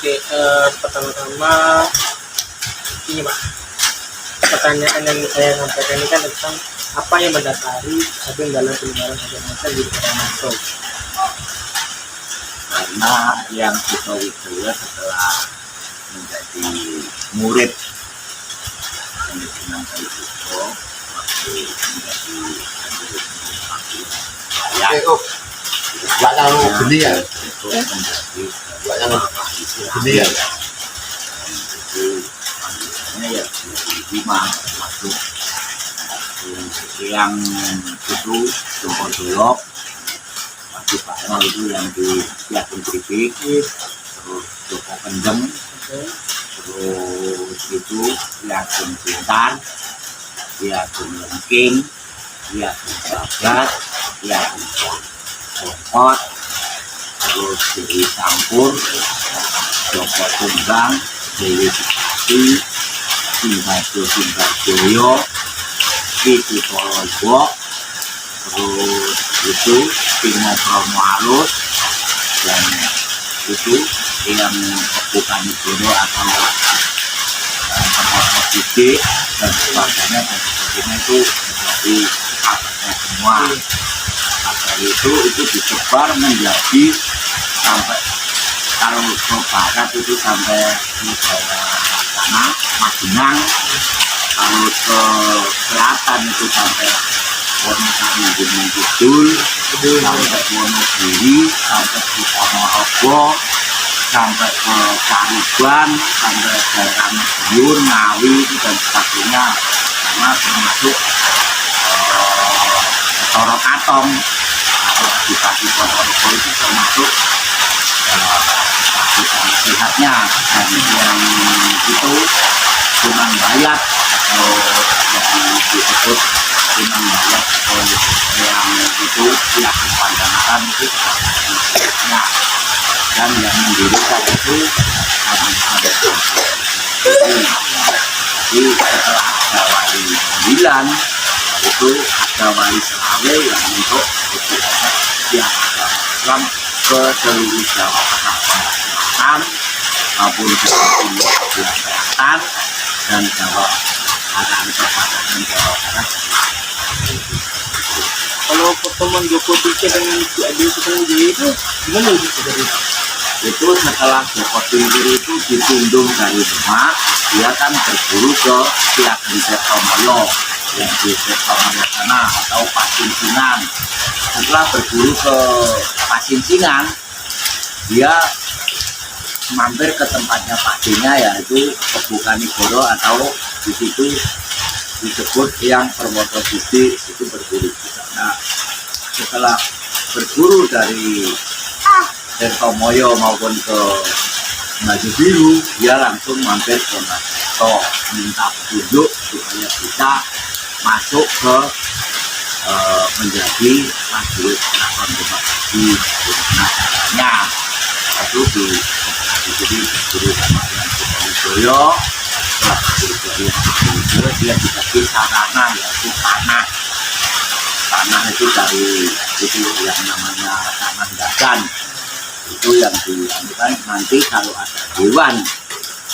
Oke, pertama-tama ini Pak, pertanyaan yang saya sampaikan ini kan tentang apa yang mendasari Ageng dalam penyebaran agama di Kota Masuk. Karena yang Suto Wijoyo setelah menjadi murid yang dikenal Suto waktu menjadi ya banyak geni ya, itu menjadi banyak geni ya. Itu panggilannya ya Bima masuk yang itu Joko Dolok waktu Pak Eno itu yang di Yakin Tripik, terus Joko Kendeng, terus itu Yakin Pintar, Yakin Lengking, Yakin Bagat, Yakin Bongkot, terus Dewi Campur, Joko Tunggang, Dewi Sukati, Simbarjoyo, Itu Tolobo, terus itu Timo Promo Alus, dan itu yang bukan Igono atau Perkoso Gede dan sebagainya itu menjadi abadnya semua. Dari itu disebar menjadi sampai kalau ke barat itu sampai di daerah sana Magelang, kalau ke selatan itu sampai Wonosari Gunung Kidul, sampai Wonogiri, sampai ke Ponorogo, sampai ke Caruban, sampai daerah Madiun, Ngawi dan sebagainya, karena termasuk Toro Katong di Bupati Ponorogo itu termasuk sehatnya, dan yang itu Sunan Bayat atau yang disebut Sunan Bayat atau yang itu yang Pandanaran itu sehatnya, dan yang mendirikan itu ada jadi setelah ada wali 9 itu ada wali Selawe yang untuk yang agama Islam ke seluruh Jawa Tengah Selatan maupun Jawa Timur Selatan dan Jawa Barat perbatasan Jawa Barat. Kalau pertemuan Joko Tingkir dengan Ki Ageng Sukamulya itu gimana itu sebenarnya? Itu setelah Joko Tingkir itu ditundung dari Demak, dia kan berburu ke Ki Ageng Sukamulya yang di Sukamulya sana atau Pasinsingan. Setelah berburu ke Pasinsingan, dia mampir ke tempatnya pakenya, yaitu Kebukanigoro atau di situ disebut yang Perwoto Gede, itu berburu juga. Nah, setelah berburu dari Tirtomoyo maupun ke Maju Biru, dia langsung mampir ke Majokerto minta petunjuk supaya bisa masuk ke menjadi prajurit Keraton Demak di mana caranya. Itu jadi berburu sama yang Sukamulya. Setelah berburu yang Sukamulya, dia dikasih sarana yaitu tanah itu dari itu yang namanya tanah dagan, itu yang dilakukan nanti kalau ada dewan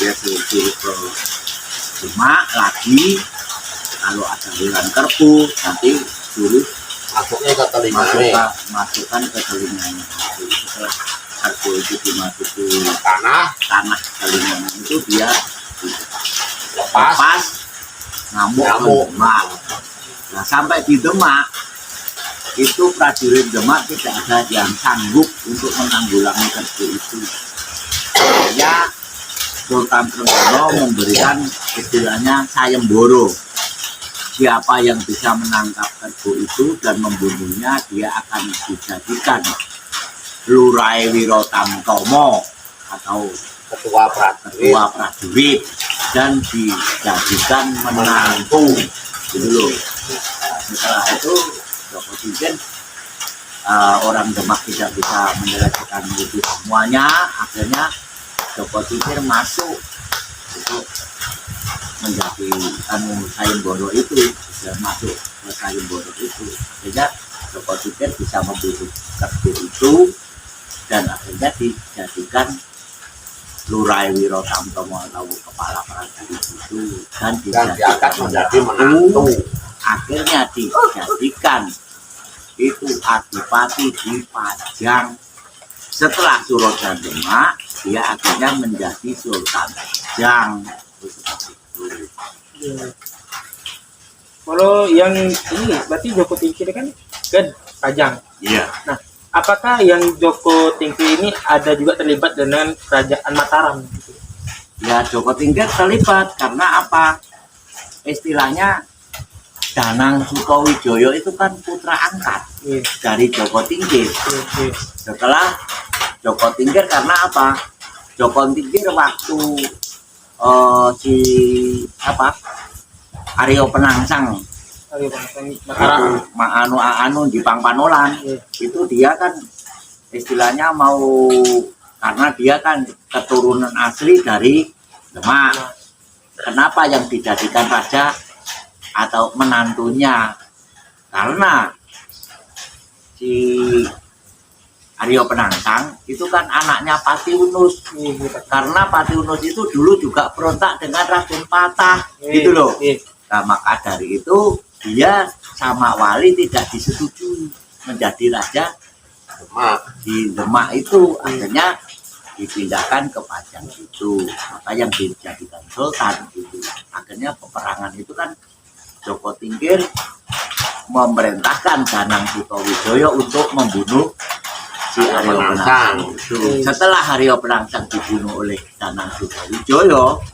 dia suruh ke Demak lagi, kalau ada dewan Kerpu nanti suruh Masuknya ke telinganya, masukkan ke telinganya. Setelah Kerpu itu dimasuki tanah telinganya itu dia lepas ngamuk ke Demak. Nah, sampai di Demak itu prajurit Demak tidak ada yang sanggup untuk menanggulangi Kerpu itu. Ya, Sultan Trenggono memberikan istilahnya sayembara. Siapa yang bisa menangkap Kerpu itu dan membunuhnya, dia akan dijadikan Lurai Wirotamtomo atau ketua prajurit dan dijadikan menantu. Gitu loh. Nah, setelah itu Joko Tingkir orang Demak tidak bisa menyelesaikan itu semuanya, akhirnya Joko Tingkir masuk untuk menjadi sayembara itu, bisa masuk ke sayembara itu, akhirnya Joko Tingkir bisa membunuh Kerpu itu dan akhirnya dijadikan Lurai Wiro Tamtomo atau kepala prajurit itu dan diangkat menjadi menantu. Akhirnya dijadikan itu adipati di Pajang. Setelah Surodan Demak, dia akhirnya menjadi Sultan Pajang. Iya. Kalau yang ini berarti Joko Tingkir kan ke Pajang. Iya. Nah, apakah yang Joko Tingkir ini ada juga terlibat dengan kerajaan Mataram? Gitu? Ya, Joko Tingkir terlibat karena apa? Istilahnya Danang Sutowijoyo itu kan putra angkat dari Joko Tingkir. Setelah Joko Tingkir karena apa? Joko Tingkir waktu si apa? Aryo Penangsang Mataram. anu Jipang Panolan itu dia kan istilahnya mau karena dia kan keturunan asli dari Demak. Kenapa yang dijadikan raja atau menantunya? Karena si Aryo Penangsang itu kan anaknya Pati Unus. Karena Pati Unus itu dulu juga berontak dengan Raden Patah, gitu loh. Nah, maka dari itu dia sama wali tidak disetujui menjadi raja Demak. di Demak itu. Akhirnya dipindahkan ke Pajang itu, maka yang dijadikan sultan itu. Akhirnya peperangan itu kan Joko Tingkir memerintahkan Danang Sutowijoyo untuk membunuh si Aryo Penangsang itu. Setelah Aryo Penangsang dibunuh oleh Danang Sutowijoyo,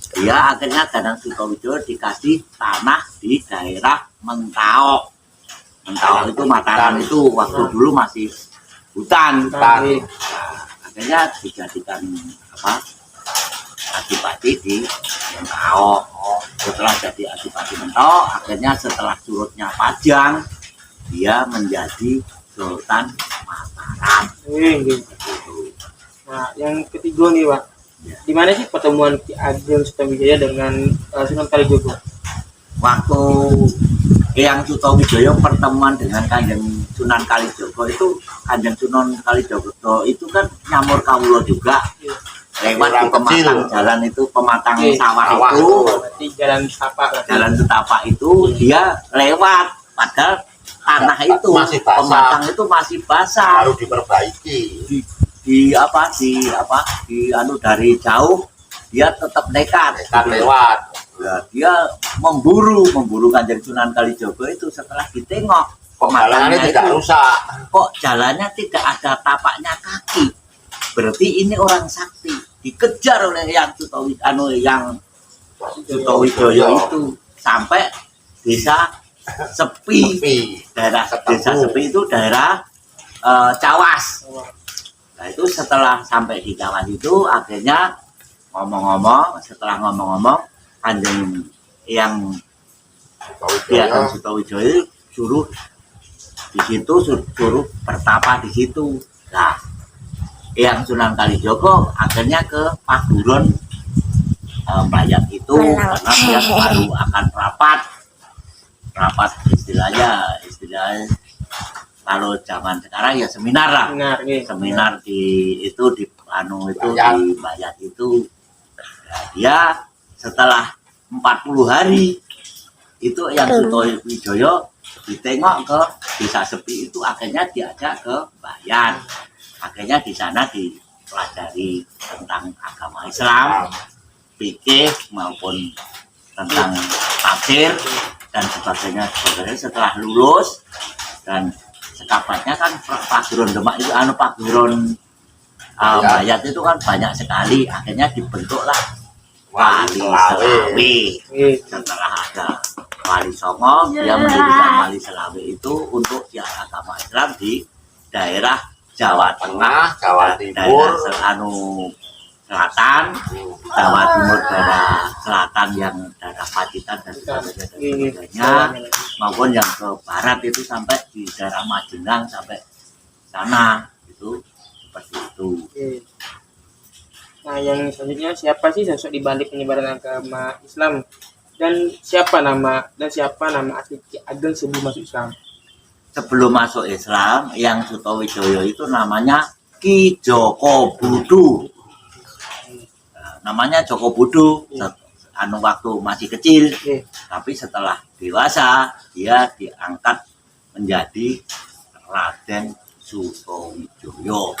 dia akhirnya Danang Sutowijoyo dikasih tanah di daerah Mentawok. Mentawok itu Mataram itu waktu dulu masih hutan. Nah, akhirnya dijadikan apa? Adipati di Mentawok. Setelah jadi adipati Mentawok, akhirnya setelah surutnya Pajang, dia menjadi Sultan Mataram. Nah, yang ketiga nih, Pak. Di mana sih pertemuan Ki Ageng Sutowijaya dengan Sunan Kalijogo? Waktu Eyang Sutowijoyo pertemuan dengan Kanjeng Sunan Kalijogo itu, Kanjeng Sunan Kalijogo itu kan nyamur kawula juga. Lewat di pematang jalan itu, pematang sawah itu, berarti jalan setapak itu dia lewat, padahal tanah itu masih basah. pematang itu masih basah. Harus diperbaiki. Di anu dari jauh dia tetap nekat Lewat. ya, dia memburu Kanjeng Sunan Kalijogo itu. Setelah ditengok Jalannya pematangnya tidak itu, rusak. kok jalannya tidak ada tapaknya kaki, berarti ini orang sakti. Dikejar oleh yang Sutowijoyo itu sampai desa Sepi. Daerah desa Sepi itu daerah Cawas. Nah, itu setelah sampai di Cawas itu akhirnya setelah ngomong-ngomong Kanjeng yang Sutowijoyo suruh di situ, suruh bertapa di situ. Nah, yang Sunan Kalijogo akhirnya ke Paguron Bayat itu karena dia baru akan rapat istilahnya kalau zaman sekarang ya seminar lah. Seminar di Bayat itu. Nah, dia setelah 40 hari itu yang Sutowijoyo ditengok ke desa Sepi itu, akhirnya diajak ke Bayat. Akhirnya di sana dipelajari tentang agama Islam, fikih maupun tentang tafsir dan sebagainya. Setelah lulus dan sekabatnya kan Paguron Demak itu Paguron Bayat itu kan banyak sekali. Akhirnya dibentuklah Wali Selawe. Setelah ada Wali Songo, dia mendirikan Wali Selawe itu untuk siar agama Islam di daerah Jawa Tengah, Jawa Timur, Selatan, Jawa Timur, daerah selatan yang daerah Pacitan dan sebagainya, maupun yang ke barat itu sampai di daerah Majenang sampai sana itu seperti itu. Nah, yang selanjutnya, siapa sih sosok di balik penyebaran agama Islam dan siapa nama asli Ki Ageng sebelum masuk Islam? Sebelum masuk Islam, yang Sutowijoyo itu namanya Ki Joko Budu. namanya Joko Budo. Anu waktu masih kecil, tapi setelah dewasa dia diangkat menjadi Raden Sutowijoyo.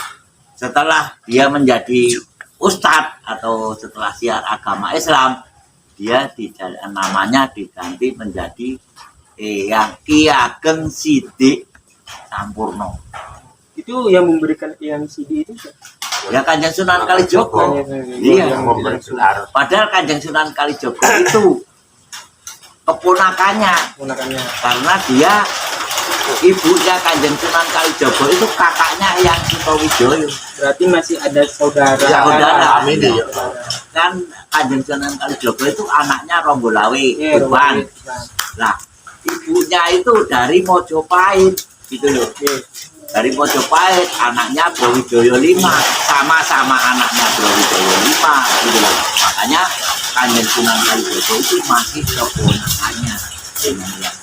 Setelah dia menjadi ustadz atau setelah siar agama Islam, dia namanya diganti menjadi Ki Ageng Sidik Sampurno. Itu yang memberikan Eyang Sidi itu Ya Kanjeng Sunan Kalijogo. Iya. Yang memberi gelar. Padahal Kanjeng Sunan Kalijogo itu keponakannya, karena dia ibunya Kanjeng Sunan Kalijogo itu kakaknya Eyang Sutowijoyo. Berarti masih ada saudara. Ya, saudara. Amin ya. Kan Kanjeng Sunan Kalijogo itu anaknya Ronggolawe, Iya, Tuban. Nah, ibunya itu dari Mojopahit, gitu loh. Dari Mojopahit, anaknya Brawijaya V, sama-sama anaknya Brawijaya V, gitu loh. Makanya Kanjeng Sunan Kalijogo itu masih keponakannya dengan yang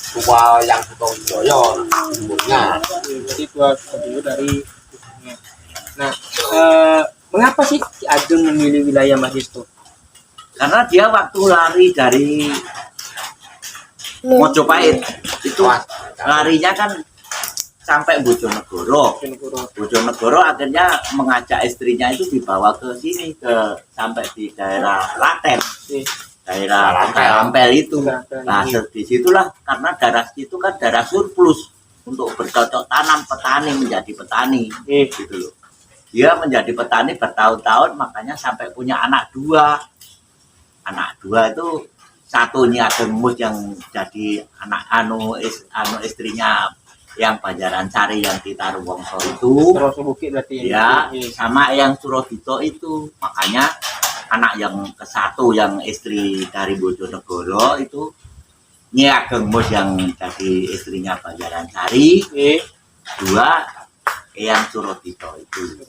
Tua yang Sutowijoyo ibunya. Jadi tua dulu dari ibunya. Nah, mengapa sih Ki Ageng memilih wilayah Majesto? karena dia waktu lari dari Mojopahit itu larinya kan sampai Bojonegoro. Bojonegoro akhirnya mengajak istrinya itu dibawa ke sini sampai di daerah Klaten, daerah Ampel itu. Nah, disitulah karena daerah itu kan daerah surplus untuk bercocok tanam, petani menjadi petani, gitu loh. Dia menjadi petani bertahun-tahun, makanya sampai punya anak dua. Anak dua itu satunya Ageng Mus yang jadi anak istrinya yang Banjaran Sari yang di Tarumwongso itu, ya, sama yang Surodito itu. Makanya anak yang ke satu yang istri dari Bojonegoro itu Nyi Ageng Mus yang jadi istrinya Banjaran Sari, dua yang Surodito itu.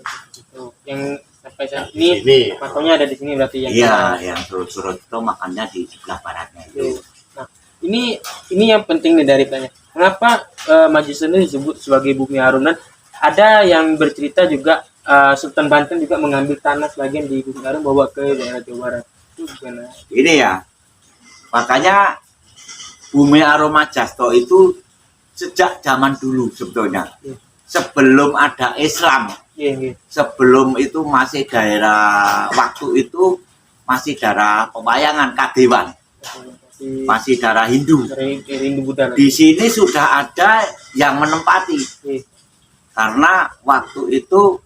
Yang sampai saat ini makamnya ada di sini berarti ya? Iya, yang Surodito makamnya di sebelah baratnya itu. Nah, ini yang penting nih dari tanya. Kenapa Majesto ini disebut sebagai Bumi Harum? Dan ada yang bercerita juga Sultan Banten juga mengambil tanah sebagian di Bumi Harum bawa ke daerah Jawa Barat. Itu gimana? Ini ya, makanya Bumi Harum Majesto itu sejak zaman dulu sebetulnya. Sebelum ada Islam, sebelum itu masih daerah, waktu itu masih daerah pewayangan Kadewan, masih daerah Hindu. Di sini sudah ada yang menempati, karena waktu itu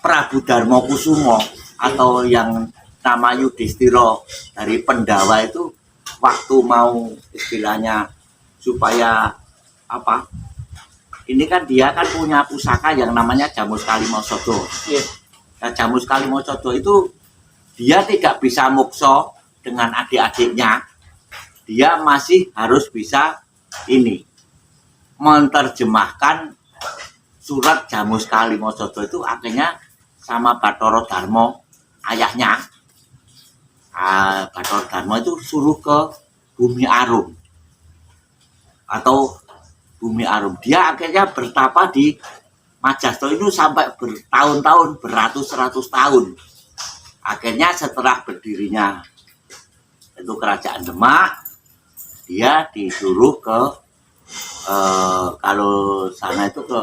Prabu Darmokusumo atau yang nama Yudhistira dari Pendawa itu waktu mau istilahnya supaya apa? Ini kan dia kan punya pusaka yang namanya Jamus Kalimosodo. Nah, Jamus Kalimosodo itu dia tidak bisa mukso dengan adik-adiknya. Dia masih harus bisa ini menerjemahkan surat Jamus Kalimosodo itu akhirnya sama Bathara Darma ayahnya. Bathara Darma itu suruh ke Bumi Arum atau Bumi Arum. Dia akhirnya bertapa di Majesto itu sampai bertahun-tahun, beratus-ratus tahun. Akhirnya setelah berdirinya itu Kerajaan Demak, dia disuruh ke kalau sana itu ke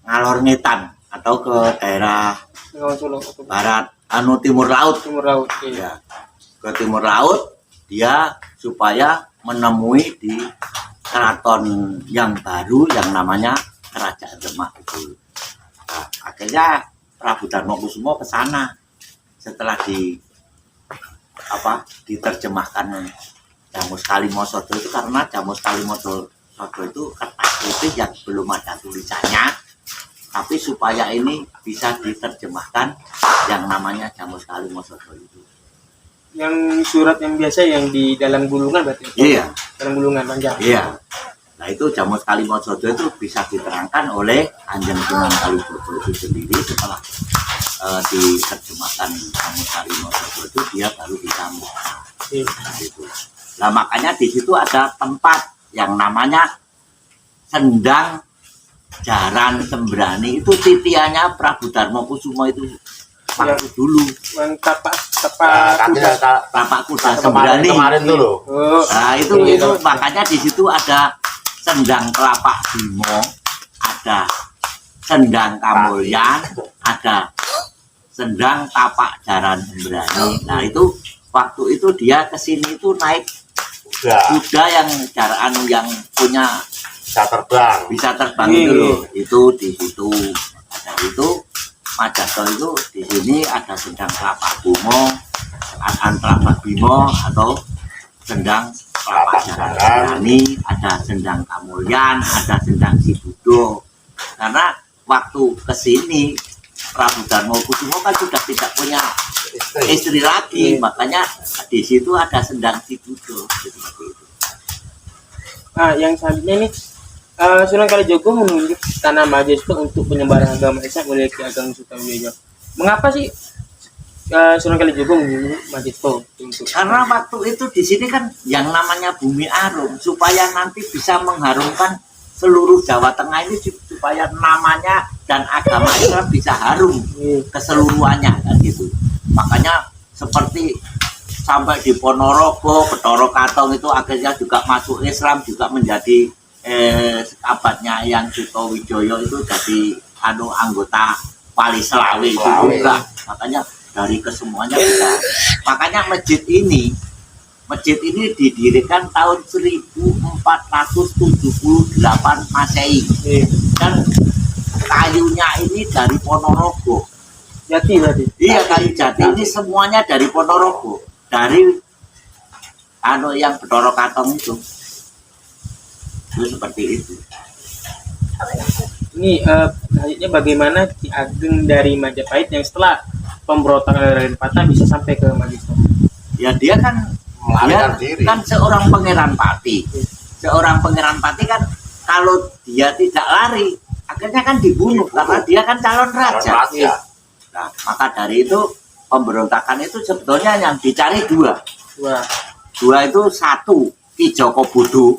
Ngalor Ngetan atau ke daerah barat, timur laut. Ya, ke timur laut dia supaya menemui di keraton yang baru yang namanya Kerajaan Demak itu. Nah, akhirnya Prabu Darmokusumo ke sana setelah diterjemahkan Jamus Kalimosodo itu, karena Jamus Kalimosodo itu kertas putih yang belum ada tulisannya, tapi supaya ini bisa diterjemahkan yang namanya Jamus Kalimosodo itu. Yang surat yang biasa yang di dalam gulungan berarti? Iya. Dalam gulungan panjang? Iya. Nah itu Jamus Kalimosodo itu bisa diterangkan oleh Kanjeng Sunan Kalijogo itu sendiri. Setelah diterjemahkan Jamus Kalimosodo itu dia baru bisa muksa. Nah makanya di situ ada tempat yang namanya Sendang Jaran Sembrani, itu titiannya Prabu Darmokusumo itu waktu dulu Yang tapak kuda. tapak kuda kemarin sembrani. kemarin tuh loh. Oh, Nah itu makanya di situ ada sendang kelapa bimo, ada sendang kamulyan, ada sendang tapak jaran sembrani. Nah itu waktu itu dia kesini itu naik Udah kuda yang jaran yang punya bisa terbang. bisa terbang itu loh. Itu di situ ada itu Majasto itu di sini ada sendang kelapa bimo atau sendang kelapa jaran sembrani, ada sendang kamulyan, ada sendang sibudo. Karena waktu kesini Prabu Darmokusumo kan sudah tidak punya istri lagi, makanya di situ ada sendang sibudo seperti itu. Yang selanjutnya ini Sunan Kalijogo menunjuk tanah Majesto untuk penyebaran agama Islam oleh Ki Ageng Sutowijoyo. Mengapa sih Sunan Kalijogo menunjuk Majesto untuk? Karena waktu itu di sini kan yang namanya Bumi Arum, supaya nanti bisa mengharumkan seluruh Jawa Tengah ini, supaya namanya dan agama Islam bisa harum keseluruhannya kan gitu. Makanya seperti sampai di Ponorogo, Betoro Katong itu akhirnya juga masuk Islam, juga menjadi sekabatnya yang Sutowijoyo itu jadi anggota Wali Selawe itu juga. Makanya dari kesemuanya bisa. Makanya masjid ini didirikan tahun 1478 Masehi. Dan kayunya ini dari Ponorogo. Jati berarti. Iya, kayu jati ini semuanya dari Ponorogo. Dari yang Betoro Katong itu seperti itu. Ini selanjutnya bagaimana Ki Ageng dari Majapahit yang setelah pemberontakan Raden Patah bisa sampai ke Majesto? Ya dia kan Melarikan diri. kan seorang pangeran pati. Seorang pangeran pati kan kalau dia tidak lari akhirnya kan dibunuh karena dia kan calon raja. Nah, maka dari itu pemberontakan itu sebetulnya yang dicari dua itu, satu Ki Joko Budu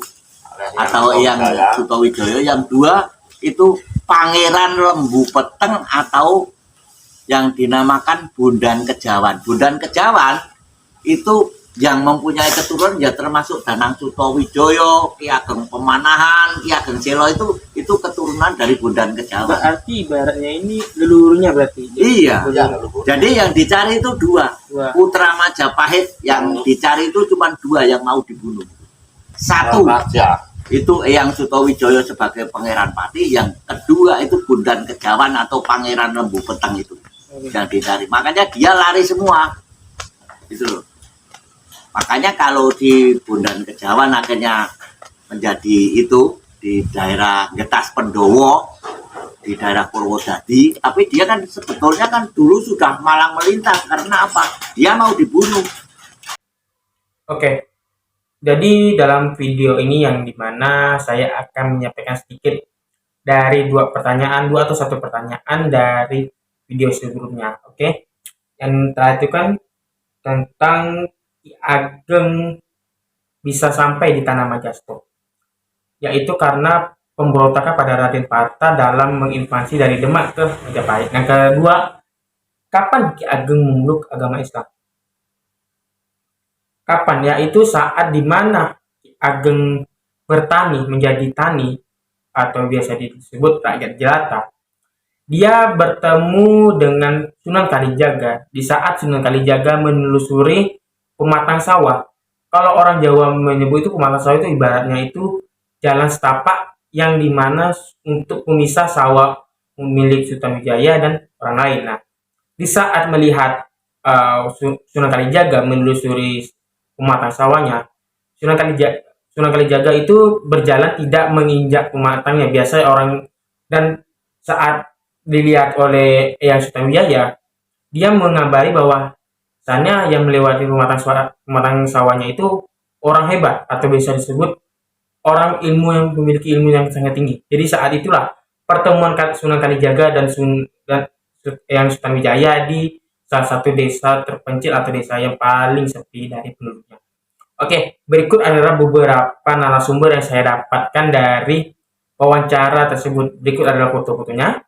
atau yang Sutowijoyo, yang dua itu Pangeran Lembu Peteng atau yang dinamakan Bondan Kejawan. Bondan Kejawan itu yang mempunyai keturunan ya termasuk Danang Sutowijoyo, Ki Ageng Pemanahan, Ki Ageng Selo itu keturunan dari Bondan Kejawan. Berarti ibaratnya ini leluhurnya berarti. Iya. Jadi yang dicari itu dua. Putra Majapahit yang dicari itu cuma dua yang mau dibunuh. Satu itu Eyang Sutowijoyo sebagai pangeran pati, yang kedua itu Bondan Kejawan atau Pangeran Lembu Peteng itu yang dicari. Makanya dia lari semua. Itu loh. Makanya kalau di Bondan Kejawan akhirnya menjadi itu di daerah Getas Pendowo, di daerah Purwodadi, tapi dia kan sebetulnya kan dulu sudah malang melintas. Karena apa? Dia mau dibunuh. Oke. Jadi dalam video ini yang dimana saya akan menyampaikan sedikit dari dua atau satu pertanyaan dari video sebelumnya. Oke. Yang terakhir itu kan tentang Ki Ageng bisa sampai di tanah Majesto, yaitu karena pemberontakan pada Raden Patah dalam menginvasi dari Demak ke Majapahit. Yang kedua, kapan Ki Ageng memeluk agama Islam? Kapan? Yaitu saat dimana Ki Ageng bertani, menjadi tani atau biasa disebut rakyat jelata. Dia bertemu dengan Sunan Kalijaga di saat Sunan Kalijaga menelusuri pematang sawah. Kalau orang Jawa menyebut itu pematang sawah, itu ibaratnya itu jalan setapak yang dimana untuk memisah sawah milik Sutowijaya dan orang lain. Nah, di saat melihat Sunan Kalijaga menelusuri pematang sawahnya, Sunan Kalijaga itu berjalan tidak menginjak pematangnya biasa orang, dan saat dilihat oleh Eyang Sutowijaya, dia mengabari bahwa sana yang melewati pematang sawahnya itu orang hebat atau bisa disebut orang ilmu yang memiliki ilmu yang sangat tinggi. Jadi saat itulah pertemuan Sunan Kalijaga dan Eyang Sutowijaya di salah satu desa terpencil atau desa yang paling sepi dari penduduknya. Oke, berikut adalah beberapa narasumber yang saya dapatkan dari wawancara tersebut. Berikut adalah foto-fotonya.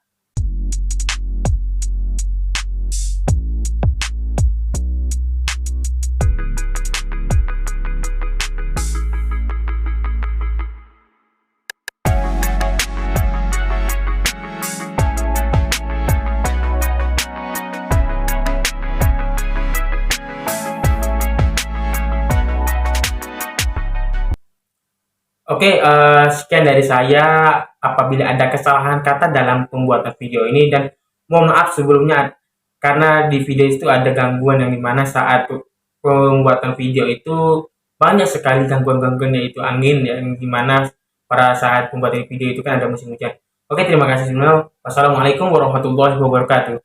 Oke, sekian dari saya. Apabila ada kesalahan kata dalam pembuatan video ini, dan mohon maaf sebelumnya karena di video itu ada gangguan yang dimana saat pembuatan video itu banyak sekali gangguan-gangguan, yaitu angin yang dimana pada saat pembuatan video itu kan ada musim hujan. Oke, terima kasih semua. Wassalamualaikum warahmatullahi wabarakatuh.